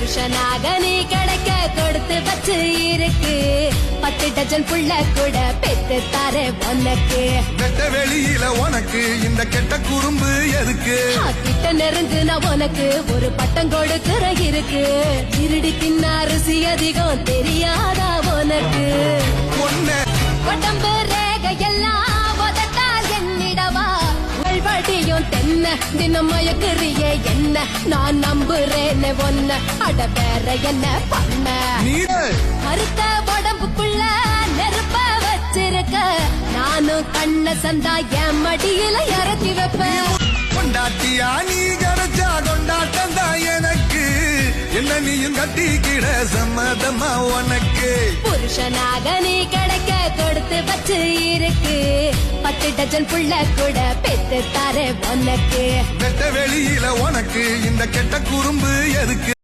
புருஷனாக நீ கிடைக்க கொடுத்து வச்சு இருக்கு 10 டஜன் புள்ள கூட பெத்து தாரே உனக்கு. வெட்ட வெளியில உனக்கு இந்த கெட்ட குறும்பு எதுக்கு? கிட்ட நெருங்கு நான் உனக்கு ஒரு பட்டம் கொடுக்கிற இருக்கு. திருடி தின்ன அரிசி அதிகம் தெரியாதா உனக்கு? உடம்பு ரேகையெல்லாம் உதட்டால் என்னிடவா வடியும் தென்ன தினம் மயக்குறியே என்ன நான் நம்புறேன்னு ஒன்ன அட வேற என்ன பண்ண? கருத்த உடம்புக்குள்ள நெருப்ப வச்சிருக்க நானும் கண்ண சந்தா என் மடியில இறக்கி வைப்பேன். கொண்டாட்டியா நீ கிடைச்சா கொண்டாட்டம் தான் எனக்கு. என்ன நீயும் கட்டிக்கிட சம்மதமா உனக்கு? புருஷனாக நீ கிடைக்க கொடுத்து வச்சு இருக்கு 10 டஜன் புள்ள கூட பெத்து தாரே உனக்கு. வெட்ட வெளியில உனக்கு இந்த கெட்ட குறும்பு எதுக்கு?